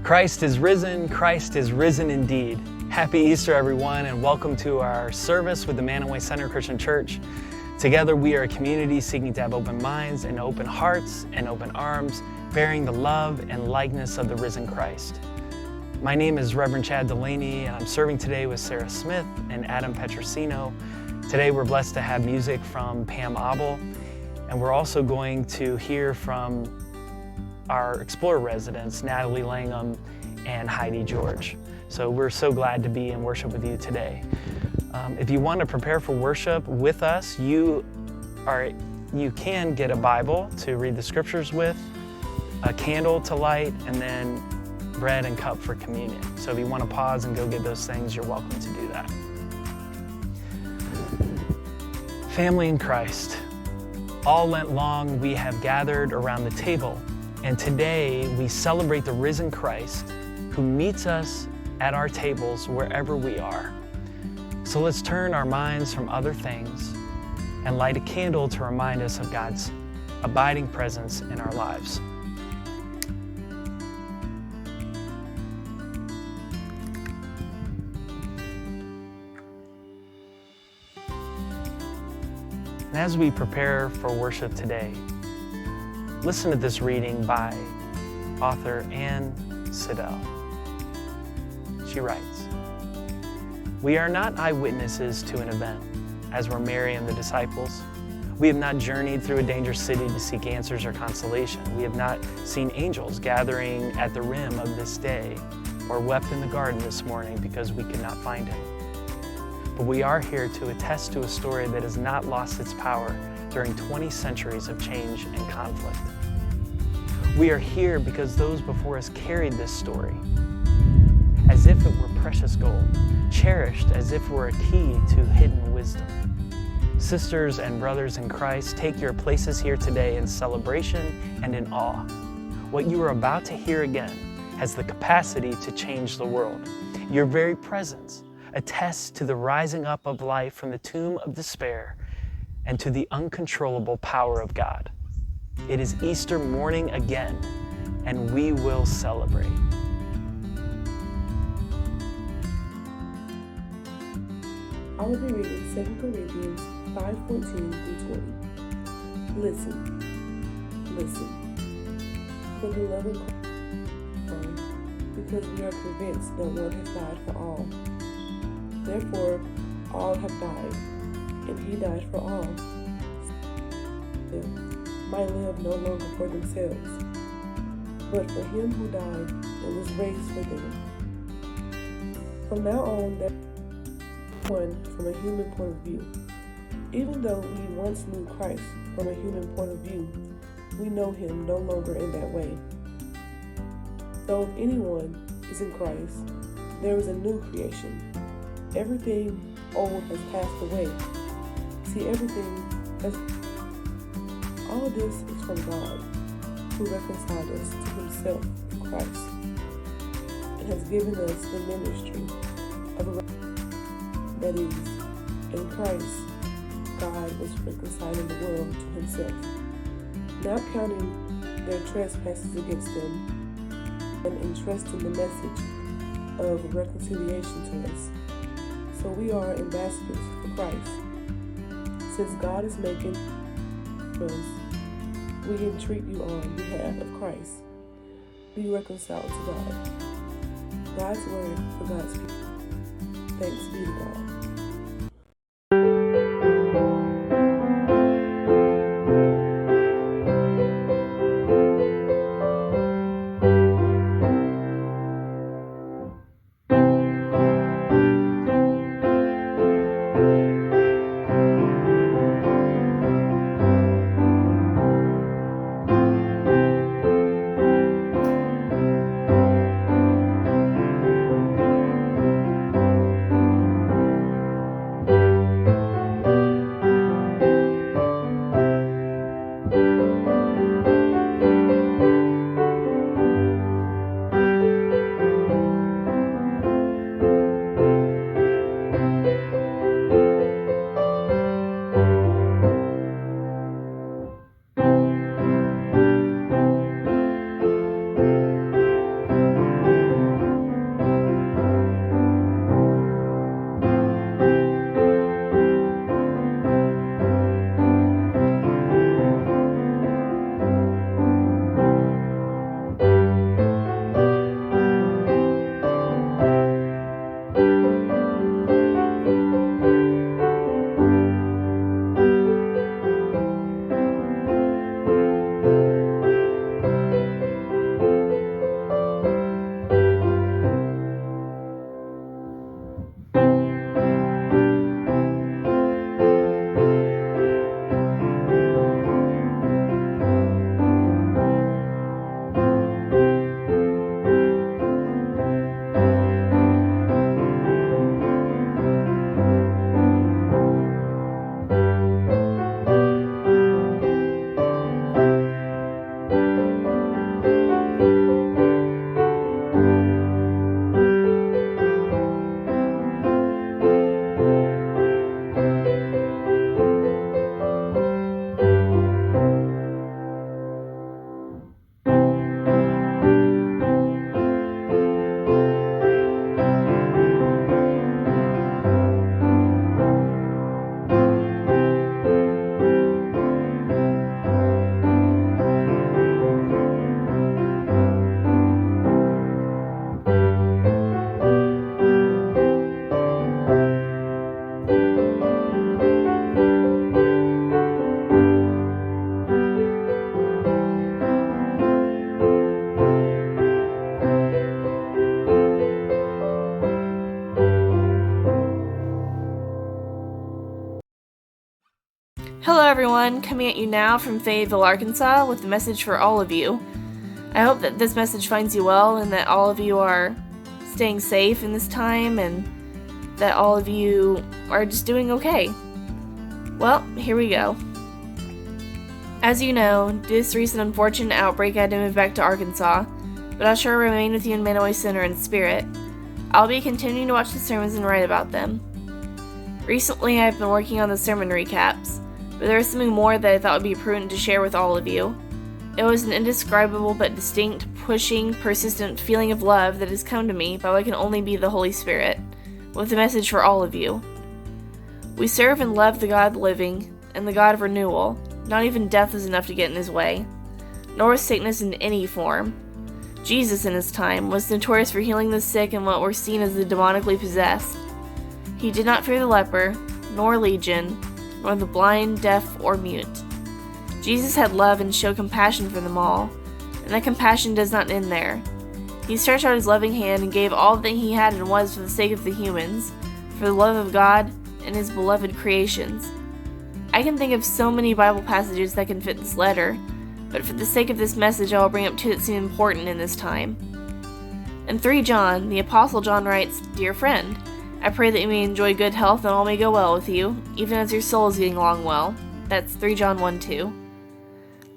Christ is risen. Christ is risen indeed. Happy Easter, everyone, and welcome to our service with the Manaway Center Christian Church. Together, we are a community seeking to have open minds and open hearts and open arms, bearing the love and likeness of the risen Christ. My name is Reverend Chad Delaney, and I'm serving today with Sarah Smith and Adam Petrosino. Today, we're blessed to have music from Pam Abel, and we're also going to hear from our Explorer residents, Natalie Langham and Heidi George. So we're so glad to be in worship with you today. If you want to prepare for worship with us, you can get a Bible to read the scriptures with, a candle to light, and then bread and cup for communion. So if you want to pause and go get those things, you're welcome to do that. Family in Christ, all Lent long we have gathered around the table, and today we celebrate the risen Christ who meets us at our tables wherever we are. So let's turn our minds from other things and light a candle to remind us of God's abiding presence in our lives. And as we prepare for worship today, listen to this reading by author Anne Siddell. She writes, "We are not eyewitnesses to an event, as were Mary and the disciples. We have not journeyed through a dangerous city to seek answers or consolation. We have not seen angels gathering at the rim of this day, or wept in the garden this morning because we could not find him. But we are here to attest to a story that has not lost its power during 20 centuries of change and conflict. We are here because those before us carried this story as if it were precious gold, cherished as if it were a key to hidden wisdom. Sisters and brothers in Christ, take your places here today in celebration and in awe. What you are about to hear again has the capacity to change the world. Your very presence attests to the rising up of life from the tomb of despair and to the uncontrollable power of God. It is Easter morning again, and we will celebrate." I will be reading 2 Corinthians 5:14-20. Listen, for the love of Christ, because we are convinced that one has died for all. Therefore, all have died, and he died for all. They might live no longer for themselves, but for him who died and was raised for them. From now on, that one from a human point of view. Even though we once knew Christ from a human point of view, we know him no longer in that way. So if anyone is in Christ, there is a new creation. Everything old has passed away. See, all of this is from God, who reconciled us to himself in Christ, and has given us the ministry of a that is, in Christ, God was reconciling the world to himself, not counting their trespasses against them, and entrusting the message of reconciliation to us. So we are ambassadors for Christ. Since God is making us, we entreat you on behalf of Christ. Be reconciled to God. God's word for God's people. Thanks be to God. Hello everyone, coming at you now from Fayetteville, Arkansas with a message for all of you. I hope that this message finds you well and that all of you are staying safe in this time and that all of you are just doing okay. Well, here we go. As you know, due to this recent unfortunate outbreak, I had to move back to Arkansas, but I'll sure remain with you in Manaway Center in spirit. I'll be continuing to watch the sermons and write about them. Recently, I've been working on the sermon recaps, but there was something more that I thought would be prudent to share with all of you. It was an indescribable but distinct, pushing, persistent feeling of love that has come to me by what can only be the Holy Spirit, with a message for all of you. We serve and love the God living and the God of renewal. Not even death is enough to get in his way, nor was sickness in any form. Jesus in his time was notorious for healing the sick and what were seen as the demonically possessed. He did not fear the leper, nor legion, nor the blind, deaf, or mute. Jesus had love and showed compassion for them all, and that compassion does not end there. He stretched out his loving hand and gave all that he had and was for the sake of the humans, for the love of God and his beloved creations. I can think of so many Bible passages that can fit this letter, but for the sake of this message I will bring up two that seem important in this time. In 3 John, the Apostle John writes, "Dear friend, I pray that you may enjoy good health and all may go well with you, even as your soul is getting along well." That's 3 John 1:2.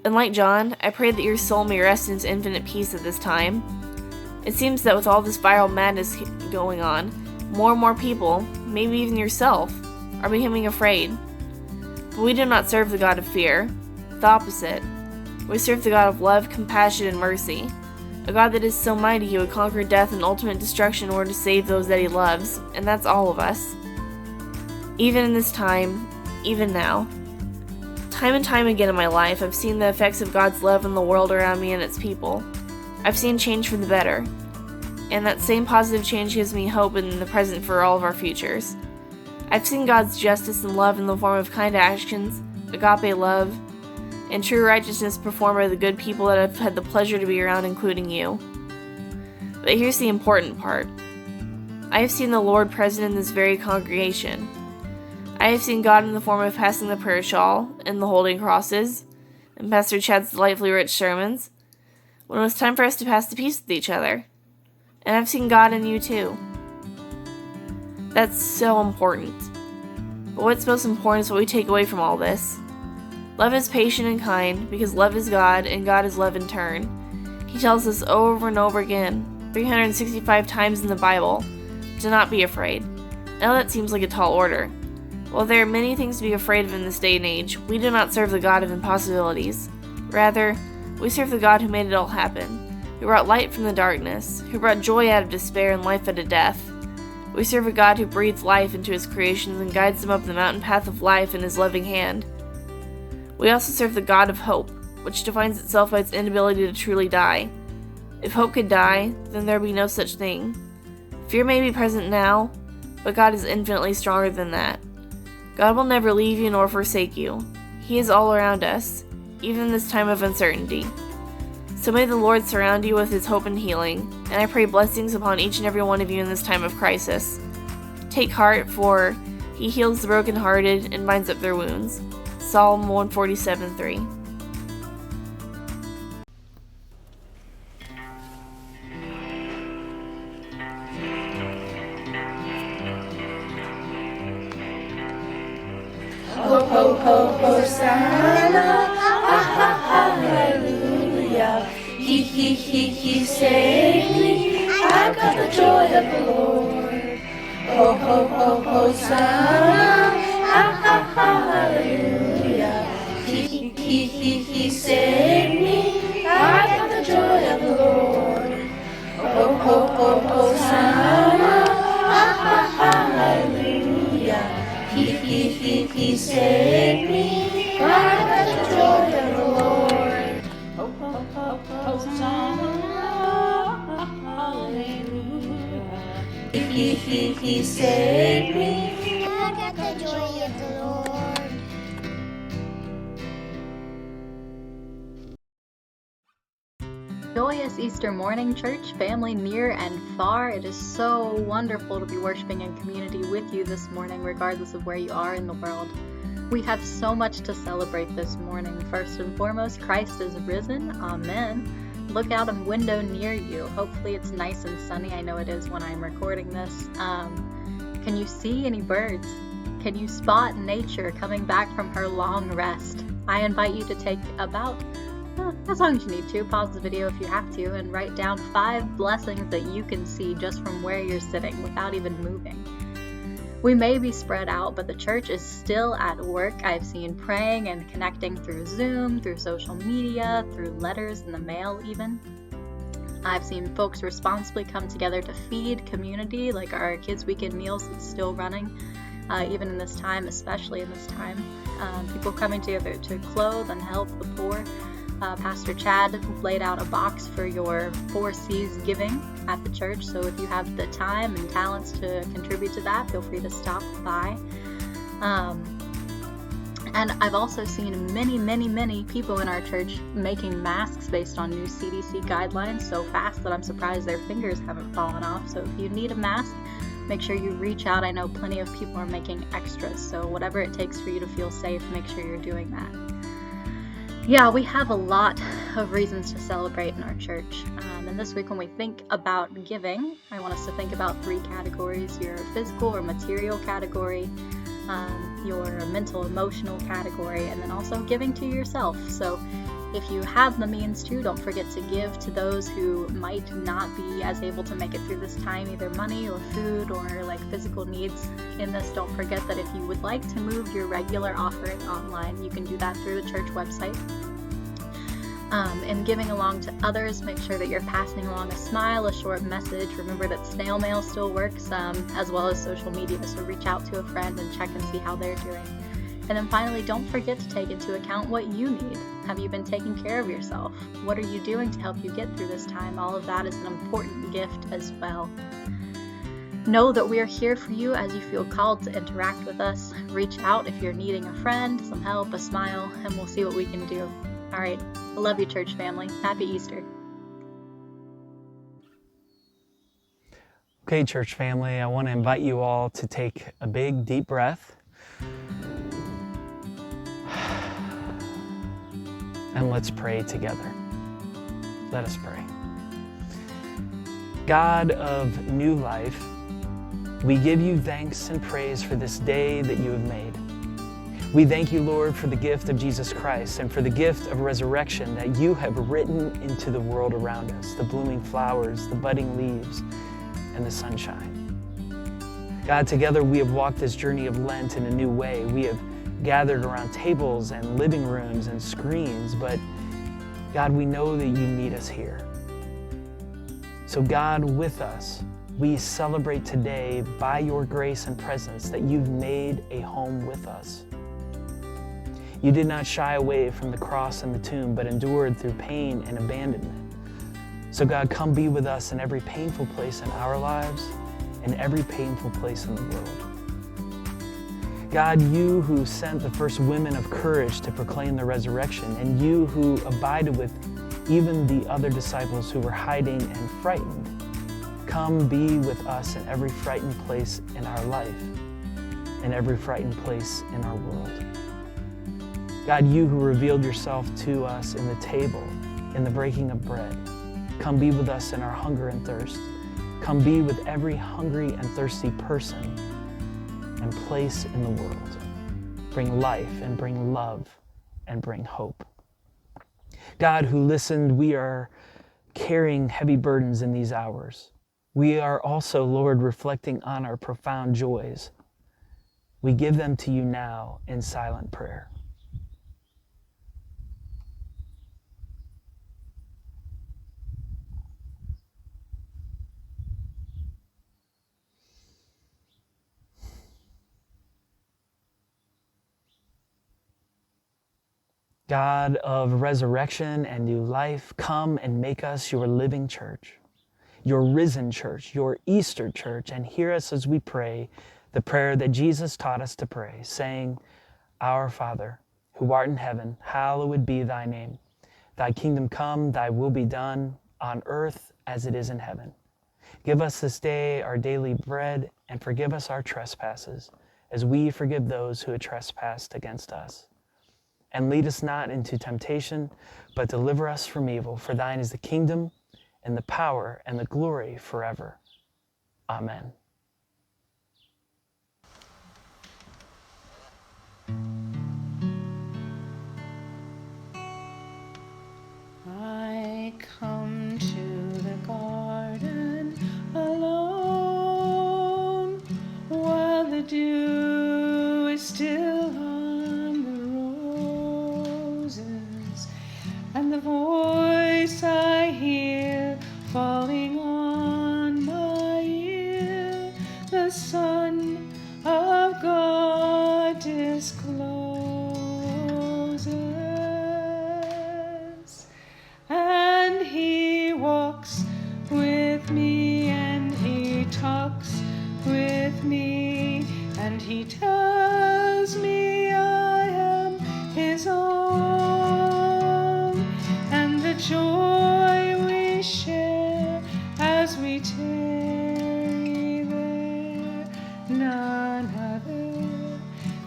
And like John, I pray that your soul may rest in its infinite peace at this time. It seems that with all this viral madness going on, more and more people, maybe even yourself, are becoming afraid. But we do not serve the God of fear. The opposite. We serve the God of love, compassion, and mercy. A God that is so mighty he would conquer death and ultimate destruction in order to save those that he loves, and that's all of us. Even in this time, even now. Time and time again in my life, I've seen the effects of God's love in the world around me and its people. I've seen change for the better, and that same positive change gives me hope in the present for all of our futures. I've seen God's justice and love in the form of kind actions, agape love, and true righteousness performed by the good people that I've had the pleasure to be around, including you. But here's the important part. I have seen the Lord present in this very congregation. I have seen God in the form of passing the prayer shawl, and the holding crosses, and Pastor Chad's delightfully rich sermons, when it was time for us to pass the peace with each other. And I've seen God in you too. That's so important. But what's most important is what we take away from all this. Love is patient and kind, because love is God, and God is love in turn. He tells us over and over again, 365 times in the Bible, to not be afraid. I know that seems like a tall order. While there are many things to be afraid of in this day and age, we do not serve the God of impossibilities. Rather, we serve the God who made it all happen, who brought light from the darkness, who brought joy out of despair and life out of death. We serve a God who breathes life into his creations and guides them up the mountain path of life in his loving hand. We also serve the God of hope, which defines itself by its inability to truly die. If hope could die, then there would be no such thing. Fear may be present now, but God is infinitely stronger than that. God will never leave you nor forsake you. He is all around us, even in this time of uncertainty. So may the Lord surround you with his hope and healing, and I pray blessings upon each and every one of you in this time of crisis. Take heart, for he heals the brokenhearted and binds up their wounds. Psalm 147:3. Ho, ho, ho, Hosanna, ha, ha, hallelujah. He saved me, I've got the joy of the Lord. Ho, ho, ho, Hosanna, ha, ha, hallelujah. He saved me, I've got the joy of the Lord. Ho, ho, ho, Hosanna, ha, ha, hallelujah. He saved me, I've got the joy of the Lord. Ho, ho, ho, Hosanna, hallelujah. He saved me, I've got the joy of the Lord. Joyous Easter morning, church, family near and far. It is so wonderful to be worshiping in community with you this morning, regardless of where you are in the world. We have so much to celebrate this morning. First and foremost, Christ is risen. Amen. Look out a window near you. Hopefully it's nice and sunny. I know it is when I'm recording this. Can you see any birds? Can you spot nature coming back from her long rest? I invite you to take about, as long as you need to, pause the video if you have to, and write down 5 blessings that you can see just from where you're sitting without even moving. We may be spread out, but the church is still at work. I've seen praying and connecting through Zoom, through social media, through letters in the mail even. I've seen folks responsibly come together to feed community, like our Kids Weekend Meals that's still running, even in this time, especially in this time. People coming together to clothe and help the poor. Pastor Chad laid out a box for your 4 C's giving at the church, so if you have the time and talents to contribute to that, feel free to stop by. And I've also seen many people in our church making masks based on new CDC guidelines so fast that I'm surprised their fingers haven't fallen off. So if you need a mask, make sure you reach out. I know plenty of people are making extras, so whatever it takes for you to feel safe, make sure you're doing that. Yeah, we have a lot of reasons to celebrate in our church. And this week when we think about giving, I want us to think about 3 categories: your physical or material category, your mental, emotional category, and then also giving to yourself. So if you have the means to, don't forget to give to those who might not be as able to make it through this time, either money or food or like physical needs in this. Don't forget that if you would like to move your regular offering online, you can do that through the church website. And giving along to others, make sure that you're passing along a smile, a short message. Remember that snail mail still works, as well as social media, so reach out to a friend and check and see how they're doing. And then finally, don't forget to take into account what you need. Have you been taking care of yourself? What are you doing to help you get through this time? All of that is an important gift as well. Know that we are here for you as you feel called to interact with us. Reach out if you're needing a friend, some help, a smile, and we'll see what we can do. All right. I love you, church family. Happy Easter. Okay, church family, I want to invite you all to take a big, deep breath. And let's pray together. Let us pray. God of new life, we give you thanks and praise for this day that you have made. We thank you, Lord, for the gift of Jesus Christ and for the gift of resurrection that you have written into the world around us, the blooming flowers, the budding leaves, and the sunshine. God, together we have walked this journey of Lent in a new way. We have gathered around tables and living rooms and screens, but God, we know that you meet us here. So God, with us, we celebrate today by your grace and presence that you've made a home with us. You did not shy away from the cross and the tomb, but endured through pain and abandonment. So God, come be with us in every painful place in our lives and every painful place in the world. God, you who sent the first women of courage to proclaim the resurrection, and you who abided with even the other disciples who were hiding and frightened, come be with us in every frightened place in our life and every frightened place in our world. God, you who revealed yourself to us in the table, in the breaking of bread, come be with us in our hunger and thirst. Come be with every hungry and thirsty person and place in the world. Bring life and bring love and bring hope. God, who listened, we are carrying heavy burdens in these hours. We are also, Lord, reflecting on our profound joys. We give them to you now in silent prayer. God of resurrection and new life, come and make us your living church, your risen church, your Easter church, and hear us as we pray the prayer that Jesus taught us to pray, saying, Our Father, who art in heaven, hallowed be thy name. Thy kingdom come, thy will be done, on earth as it is in heaven. Give us this day our daily bread, and forgive us our trespasses, as we forgive those who have trespassed against us. And lead us not into temptation, but deliver us from evil. For thine is the kingdom, and the power, and the glory forever. Amen. I come to the garden alone, while the dew is still on the roses, and the voice I hear falling on my ear, the Son of God discloses. And he walks with me, and he talks with me, and he tells me I am his own. And the joy we share as we tarry there, none other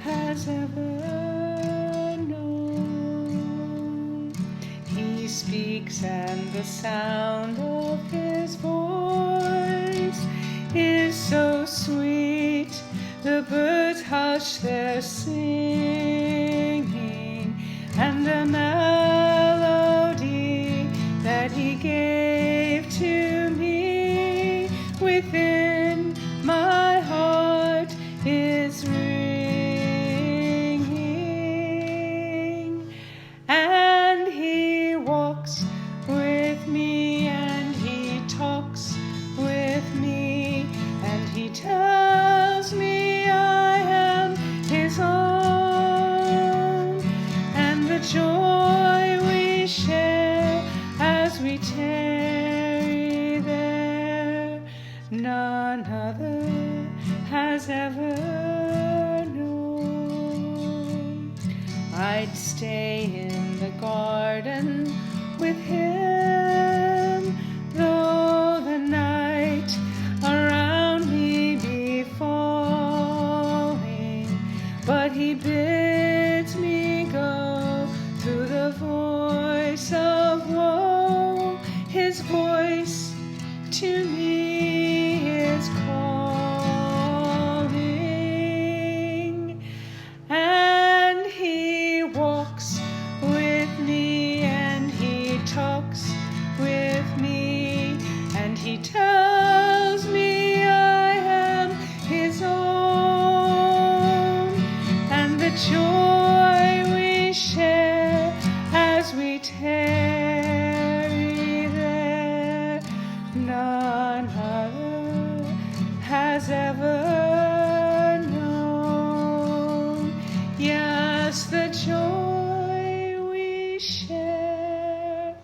has ever known. He speaks, and the sound of his voice is so sweet. The birds hush their singing, and the melody that he gave to me within my heart is ringing. And he walks with me, and he talks with me, and he tells me I am his own. And the joy we share as we tarry there, none other has ever known. I'd stay in the garden with him, though the night around me be falling, but he bids me go through the voice of woe. His voice to me is calling, and he walks with me, and he talks with me, and he tells me I am his own. And the joy we share as we tarry there, none other has ever known. Yes, the joy we share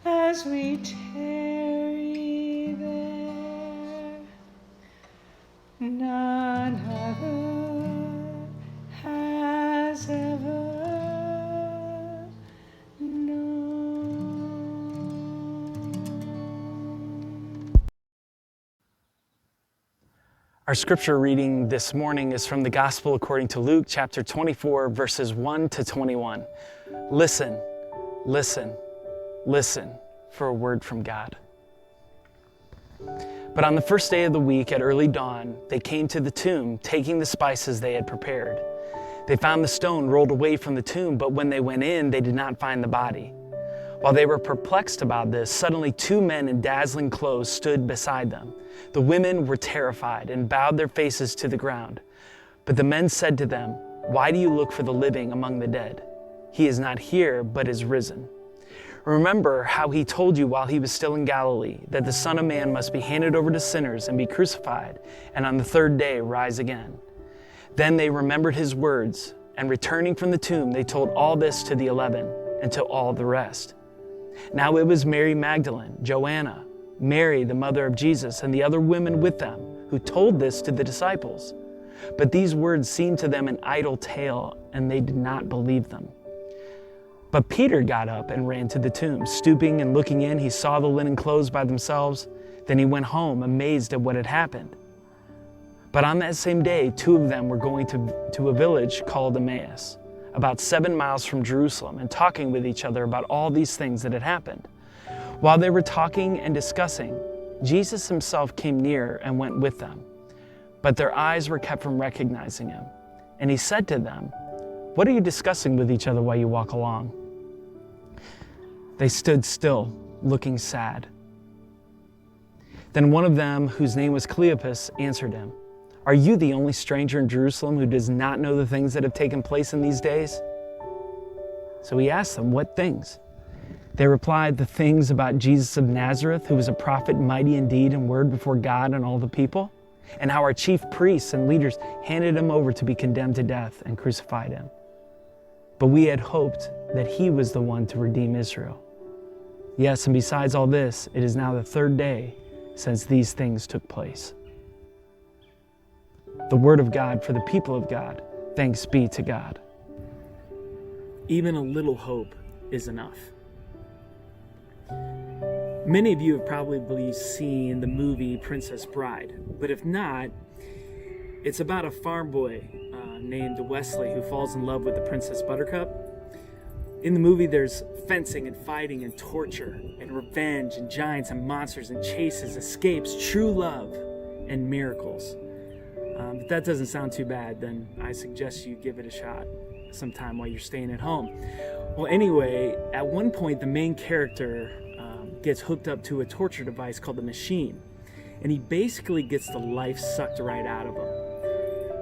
as we tarry there, none other has ever known. Our scripture reading this morning is from the Gospel according to Luke, chapter 24, verses 1 to 21. Listen, listen, listen for a word from God. But on the first day of the week at early dawn, they came to the tomb, taking the spices they had prepared. They found the stone rolled away from the tomb, but when they went in, they did not find the body. While they were perplexed about this, suddenly two men in dazzling clothes stood beside them. The women were terrified and bowed their faces to the ground. But the men said to them, "Why do you look for the living among the dead? He is not here, but is risen. Remember how he told you while he was still in Galilee that the Son of Man must be handed over to sinners and be crucified, and on the third day rise again." Then they remembered his words, and returning from the tomb, they told all this to the 11 and to all the rest. Now it was Mary Magdalene, Joanna, Mary, the mother of Jesus, and the other women with them, who told this to the disciples. But these words seemed to them an idle tale, and they did not believe them. But Peter got up and ran to the tomb. Stooping and looking in, he saw the linen clothes by themselves. Then he went home, amazed at what had happened. But on that same day, two of them were going to a village called Emmaus, about 7 miles from Jerusalem, and talking with each other about all these things that had happened. While they were talking and discussing, Jesus himself came near and went with them. But their eyes were kept from recognizing him. And he said to them, "What are you discussing with each other while you walk along?" They stood still, looking sad. Then one of them, whose name was Cleopas, answered him, "Are you the only stranger in Jerusalem who does not know the things that have taken place in these days?" So he asked them, "What things?" They replied, "The things about Jesus of Nazareth, who was a prophet, mighty in deed and word before God and all the people, and how our chief priests and leaders handed him over to be condemned to death and crucified him. But we had hoped that he was the one to redeem Israel. Yes, and besides all this, it is now the 3rd day since these things took place." The word of God for the people of God. Thanks be to God. Even a little hope is enough. Many of you have probably seen the movie Princess Bride, but if not, it's about a farm boy named Wesley who falls in love with the Princess Buttercup. In the movie, there's fencing and fighting and torture and revenge and giants and monsters and chases, escapes, true love, and miracles. If that doesn't sound too bad, then I suggest you give it a shot sometime while you're staying at home. Well, anyway, at one point, the main character gets hooked up to a torture device called the machine, and he basically gets the life sucked right out of him.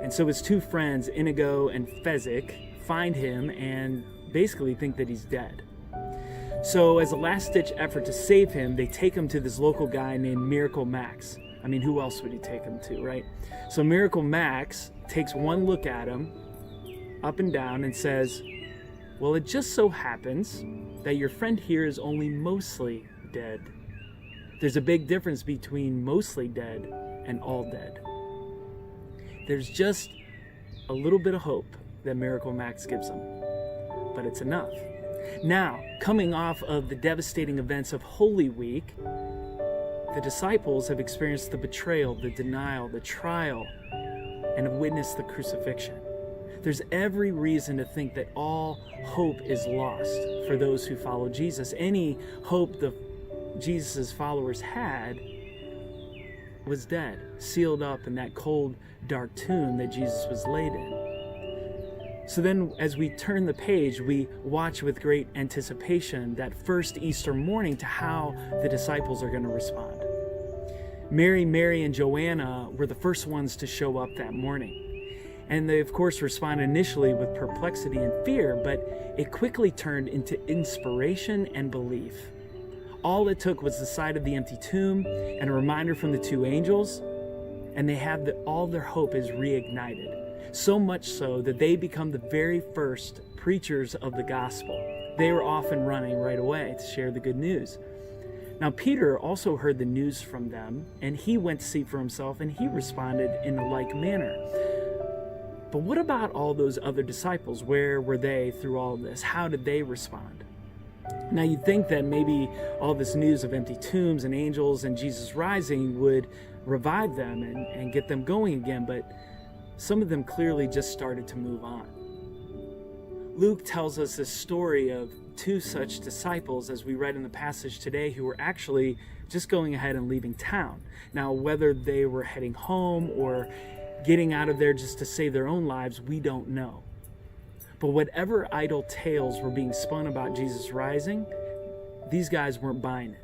And so his two friends, Inigo and Fezzik, find him and basically think that he's dead. So as a last-ditch effort to save him, they take him to this local guy named Miracle Max. I mean, who else would he take him to, right? So Miracle Max takes one look at him, up and down, and says, "Well, it just so happens that your friend here is only mostly dead. There's a big difference between mostly dead and all dead." There's just a little bit of hope that Miracle Max gives him, but it's enough. Now, coming off of the devastating events of Holy Week, the disciples have experienced the betrayal, the denial, the trial, and have witnessed the crucifixion. There's every reason to think that all hope is lost for those who follow Jesus. Any hope Jesus' followers had was dead, sealed up in that cold, dark tomb that Jesus was laid in. So then, as we turn the page, we watch with great anticipation that first Easter morning to how the disciples are going to respond. Mary, and Joanna were the first ones to show up that morning. And they, of course, responded initially with perplexity and fear, but it quickly turned into inspiration and belief. All it took was the sight of the empty tomb and a reminder from the two angels, and they have all their hope is reignited. So much so that they become the very first preachers of the gospel. They were off and running right away to share the good news. Now, Peter also heard the news from them, and he went to see for himself, and he responded in a like manner. But what about all those other disciples? Where were they through all of this? How did they respond? Now, you'd think that maybe all this news of empty tombs and angels and Jesus rising would revive them and get them going again, but some of them clearly just started to move on. Luke tells us this story of two such disciples, as we read in the passage today, who were actually just going ahead and leaving town. Now, whether they were heading home or getting out of there just to save their own lives, we don't know. But whatever idle tales were being spun about Jesus rising, these guys weren't buying it.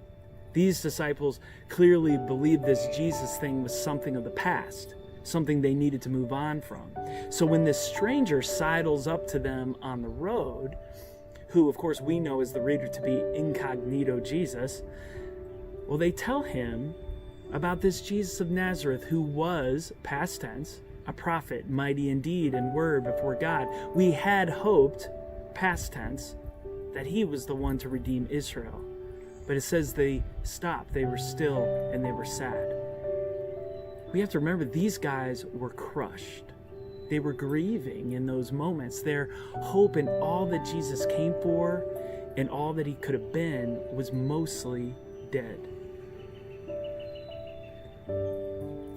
These disciples clearly believed this Jesus thing was something of the past, something they needed to move on from. So when this stranger sidles up to them on the road, who of course we know as the reader to be incognito Jesus, well, they tell him about this Jesus of Nazareth who was, past tense, a prophet, mighty in deed and word before God. We had hoped, past tense, that he was the one to redeem Israel. But it says they stopped, they were still, and they were sad. We have to remember these guys were crushed. They were grieving in those moments. Their hope in all that Jesus came for and all that he could have been was mostly dead.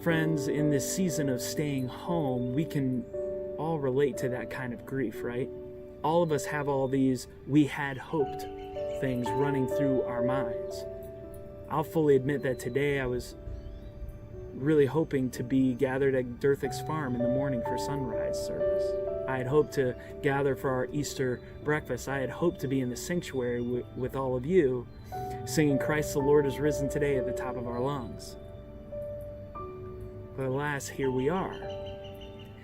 Friends, in this season of staying home, we can all relate to that kind of grief, right? All of us have all these "we had hoped" things running through our minds. I'll fully admit that today I was really hoping to be gathered at Durthick's farm in the morning for sunrise service. I had hoped to gather for our Easter breakfast. I had hoped to be in the sanctuary with all of you, singing "Christ the Lord is risen today" at the top of our lungs. But alas, here we are.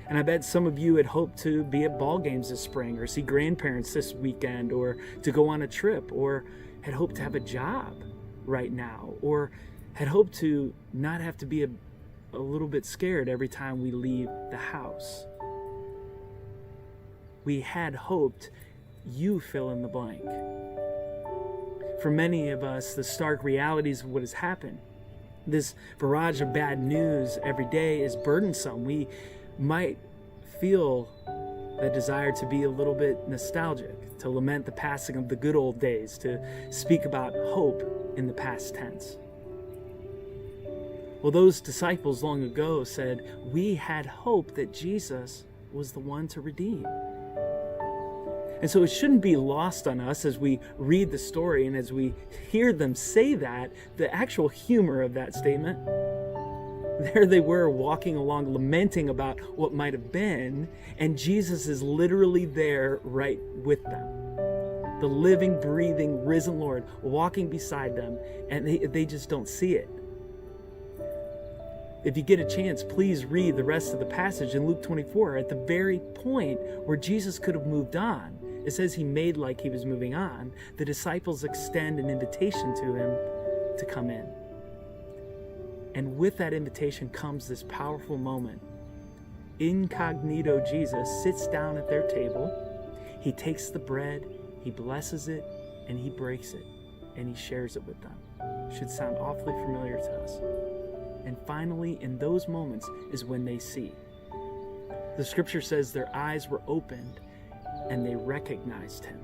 And I bet some of you had hoped to be at ball games this spring, or see grandparents this weekend, or to go on a trip, or had hoped to have a job right now, or had hoped to not have to be a little bit scared every time we leave the house. We had hoped, you fill in the blank. For many of us, the stark realities of what has happened, this barrage of bad news every day, is burdensome. We might feel the desire to be a little bit nostalgic, to lament the passing of the good old days, to speak about hope in the past tense. Well, those disciples long ago said, we had hope that Jesus was the one to redeem. And so it shouldn't be lost on us as we read the story and as we hear them say that, the actual humor of that statement. There they were walking along, lamenting about what might have been, and Jesus is literally there right with them. The living, breathing, risen Lord walking beside them, and they just don't see it. If you get a chance, please read the rest of the passage in Luke 24. At the very point where Jesus could have moved on, it says he made like he was moving on. The disciples extend an invitation to him to come in. And with that invitation comes this powerful moment. Incognito Jesus sits down at their table. He takes the bread, he blesses it, and he breaks it, and he shares it with them. Should sound awfully familiar to us. And finally, in those moments is when they see. The scripture says their eyes were opened and they recognized him.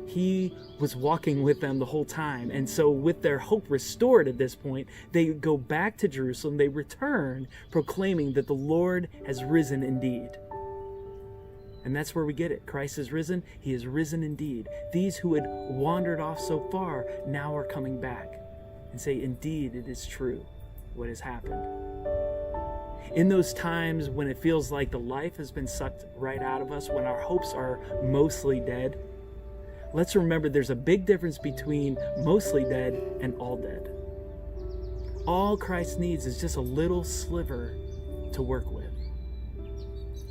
He was walking with them the whole time. And so with their hope restored at this point, they go back to Jerusalem. They return proclaiming that the Lord has risen indeed. And that's where we get it. Christ is risen. He is risen indeed. These who had wandered off so far now are coming back and say, indeed, it is true what has happened. In those times when it feels like the life has been sucked right out of us, when our hopes are mostly dead, let's remember there's a big difference between mostly dead and all dead. All Christ needs is just a little sliver to work with.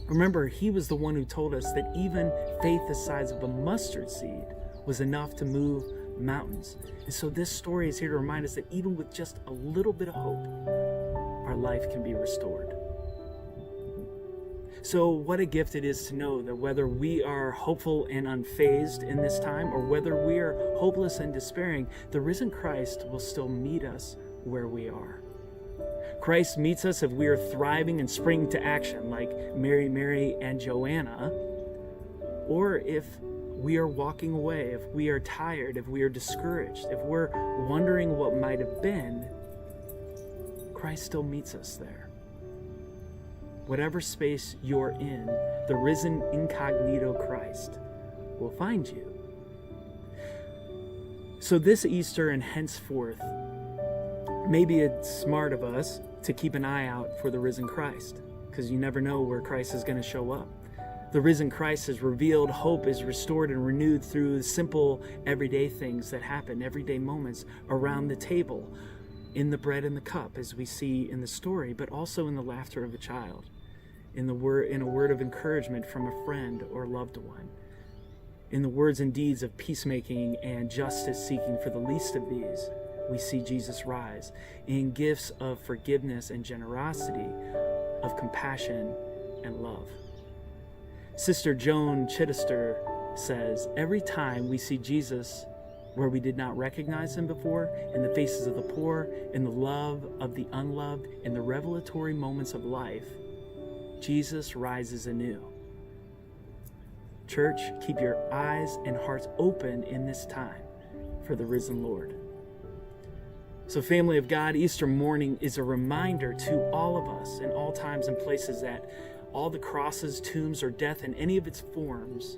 Remember, he was the one who told us that even faith the size of a mustard seed was enough to move mountains. And so this story is here to remind us that even with just a little bit of hope, our life can be restored. So what a gift it is to know that whether we are hopeful and unfazed in this time, or whether we are hopeless and despairing, the risen Christ will still meet us where we are. Christ meets us if we are thriving and springing to action like Mary and Joanna, or if we are walking away, if we are tired, if we are discouraged, if we're wondering what might have been. Christ still meets us there. Whatever space you're in, the risen incognito Christ will find you. So this Easter and henceforth, maybe it's smart of us to keep an eye out for the risen Christ, because you never know where Christ is going to show up. The risen Christ is revealed, hope is restored and renewed through simple everyday things that happen, everyday moments around the table, in the bread and the cup, as we see in the story, but also in the laughter of a child, in a word of encouragement from a friend or loved one, in the words and deeds of peacemaking and justice seeking for the least of these. We see Jesus rise in gifts of forgiveness and generosity, of compassion and love. Sister Joan Chittister says, every time we see Jesus where we did not recognize him before, in the faces of the poor, in the love of the unloved, in the revelatory moments of life, Jesus rises anew. Church, keep your eyes and hearts open in this time for the risen Lord. So, family of God, Easter morning is a reminder to all of us in all times and places that all the crosses, tombs, or death in any of its forms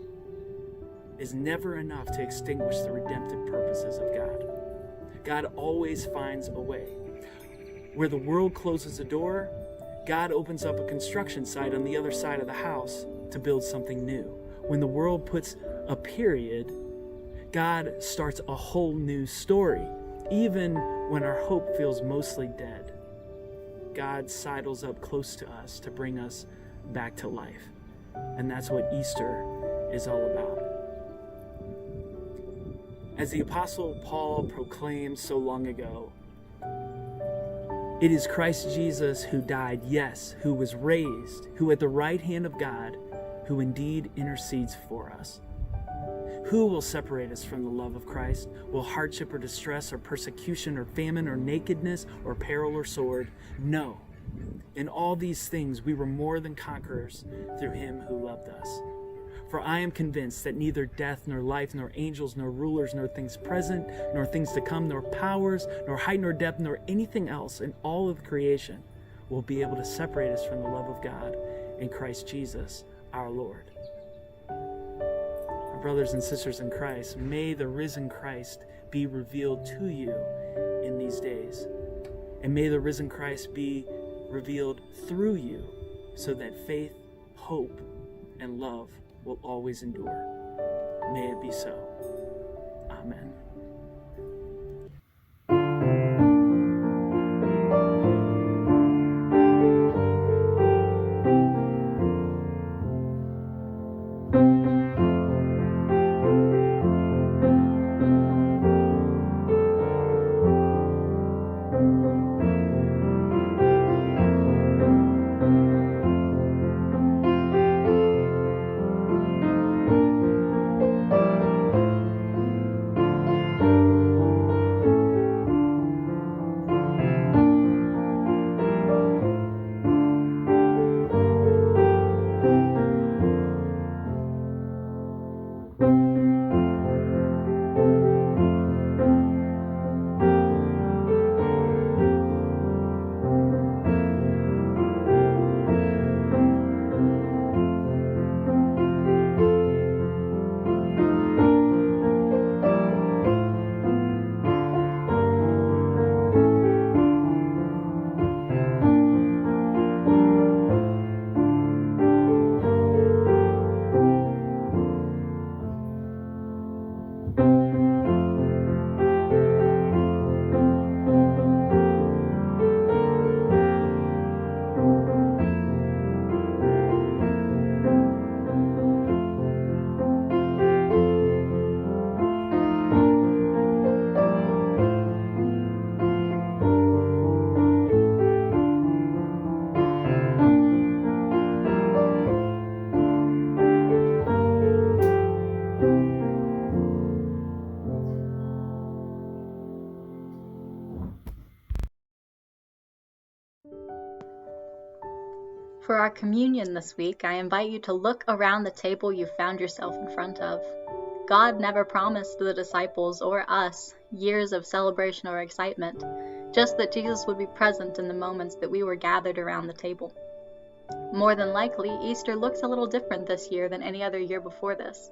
is never enough to extinguish the redemptive purposes of God. God always finds a way. Where the world closes a door, God opens up a construction site on the other side of the house to build something new. When the world puts a period, God starts a whole new story. Even when our hope feels mostly dead, God sidles up close to us to bring us back to life. And that's what Easter is all about. As the Apostle Paul proclaimed so long ago, it is Christ Jesus who died, yes, who was raised, who at the right hand of God, who indeed intercedes for us. Who will separate us from the love of Christ? Will hardship or distress or persecution or famine or nakedness or peril or sword? No. In all these things we were more than conquerors through him who loved us. For I am convinced that neither death nor life nor angels nor rulers nor things present nor things to come nor powers nor height nor depth nor anything else in all of creation will be able to separate us from the love of God in Christ Jesus our Lord. Brothers and sisters in Christ, may the risen Christ be revealed to you in these days. And may the risen Christ be revealed through you so that faith, hope, and love will always endure. May it be so. Amen. For our communion this week, I invite you to look around the table you found yourself in front of. God never promised the disciples or us years of celebration or excitement, just that Jesus would be present in the moments that we were gathered around the table. More than likely, Easter looks a little different this year than any other year before this.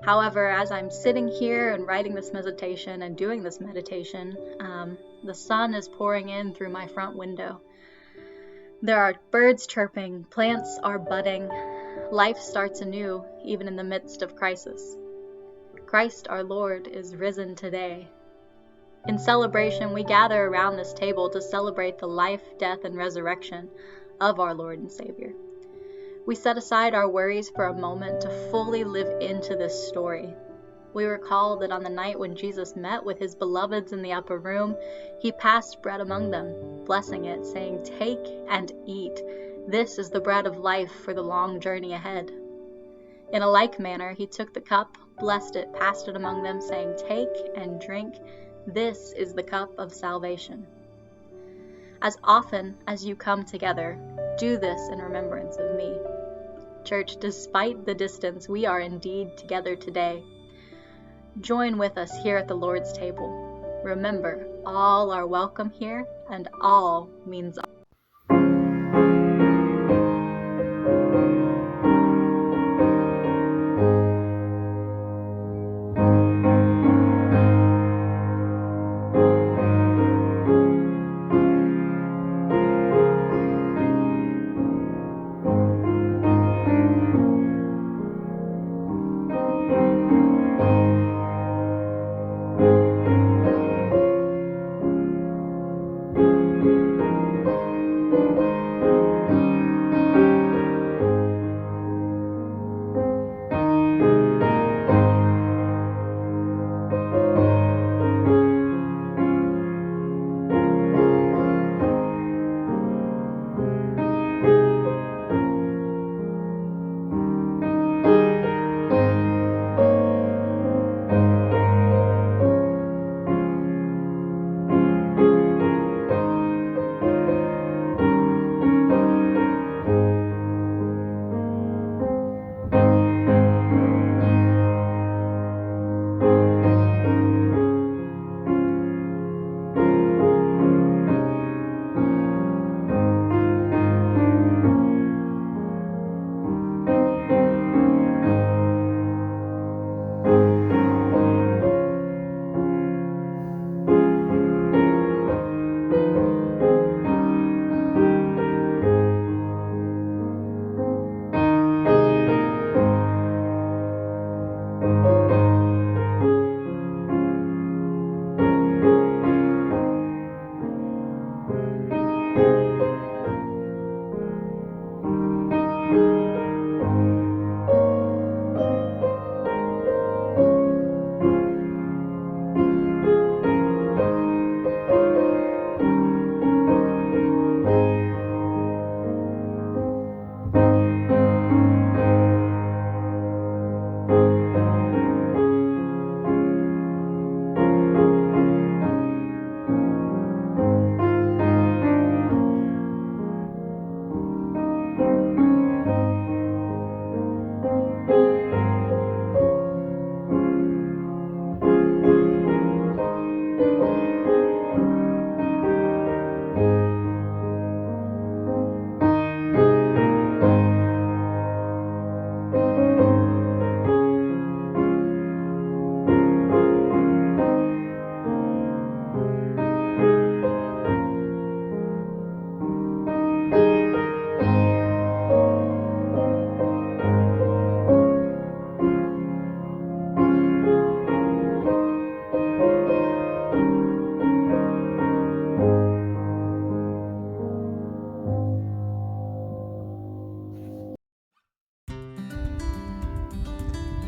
However, as I'm sitting here and writing this meditation and doing this meditation, the sun is pouring in through my front window. There are birds chirping, plants are budding, life starts anew, even in the midst of crisis. Christ our Lord is risen today. In celebration, we gather around this table to celebrate the life, death, and resurrection of our Lord and Savior. We set aside our worries for a moment to fully live into this story. We recall that on the night when Jesus met with his beloveds in the upper room, he passed bread among them, blessing it, saying, "Take and eat. This is the bread of life for the long journey ahead." In a like manner, he took the cup, blessed it, passed it among them, saying, "Take and drink. This is the cup of salvation." As often as you come together, do this in remembrance of me. Church, despite the distance, we are indeed together today. Join with us here at the Lord's table. Remember, All are welcome here, and all means all.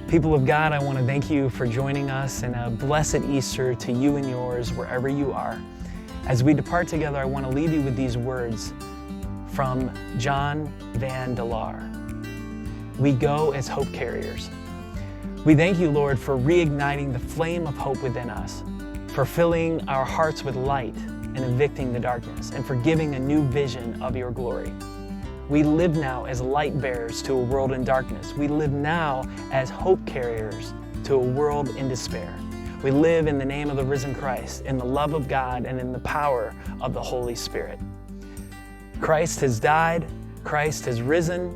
People of God, I want to thank you for joining us, and a blessed Easter to you and yours wherever you are. As we depart together, I want to leave you with these words from John Van de Laar. We go as hope carriers. We thank you, Lord, for reigniting the flame of hope within us, for filling our hearts with light and evicting the darkness, and for giving a new vision of your glory. We live now as light bearers to a world in darkness. We live now as hope carriers to a world in despair. We live in the name of the risen Christ, in the love of God, and in the power of the Holy Spirit. Christ has died, Christ has risen,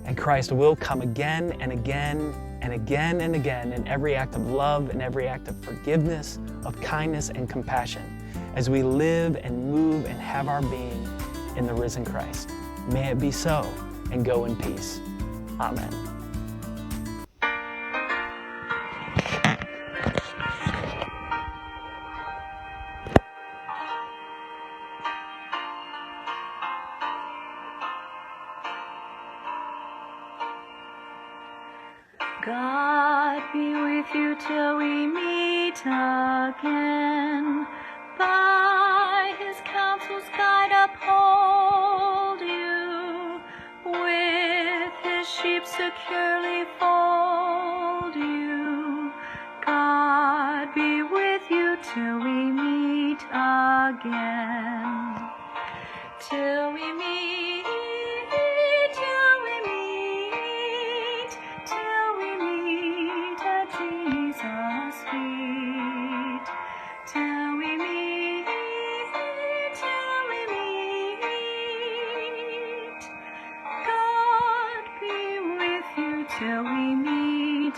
and Christ will come again and again and again and again in every act of love and every act of forgiveness, of kindness and compassion, as we live and move and have our being in the risen Christ. May it be so, and go in peace. Amen. God be with you till we meet again. By his counsel's guide uphold you, with his sheep securely fold you. God be with you till we meet again. Till we meet, till we meet, till we meet at Jesus' feet. Till we meet,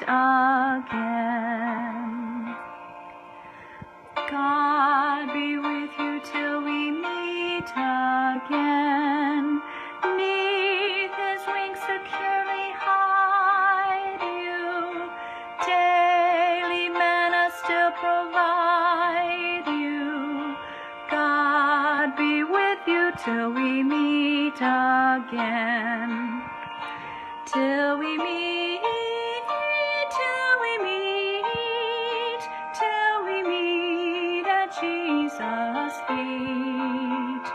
again. God be with you till we meet again. Neath his wings securely hide you. Daily manna still provide you. God be with you till we meet again. Till we meet, till we meet, till we meet at Jesus' feet.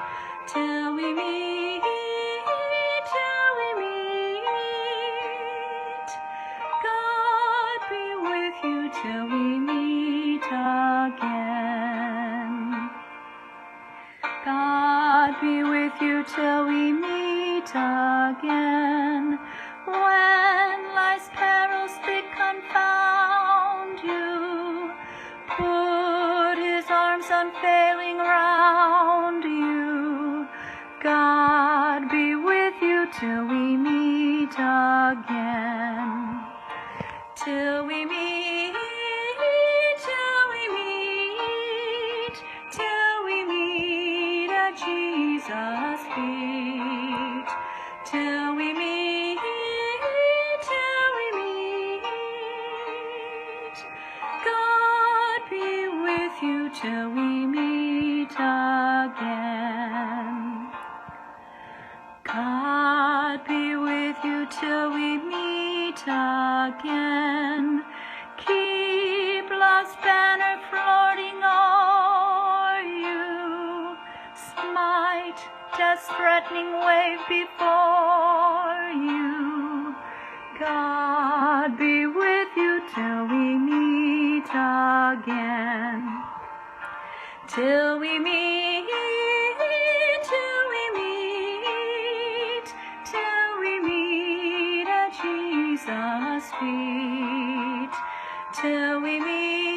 Till we meet, till we meet. God be with you till we meet again. God be with you till we meet again. When life's perils thick confound you, put his arms unfailing round you. God be with you till we meet again. Till we meet, till we meet, till we meet at Jesus' feet. Till we meet, till we meet. God be with you till we meet again. God be with you till we meet again. Keep love's banner floating o'er you. Smite death's threatening wave before you. God be with you till we meet again. Till we meet, till we meet, till we meet at Jesus' feet. Till we meet.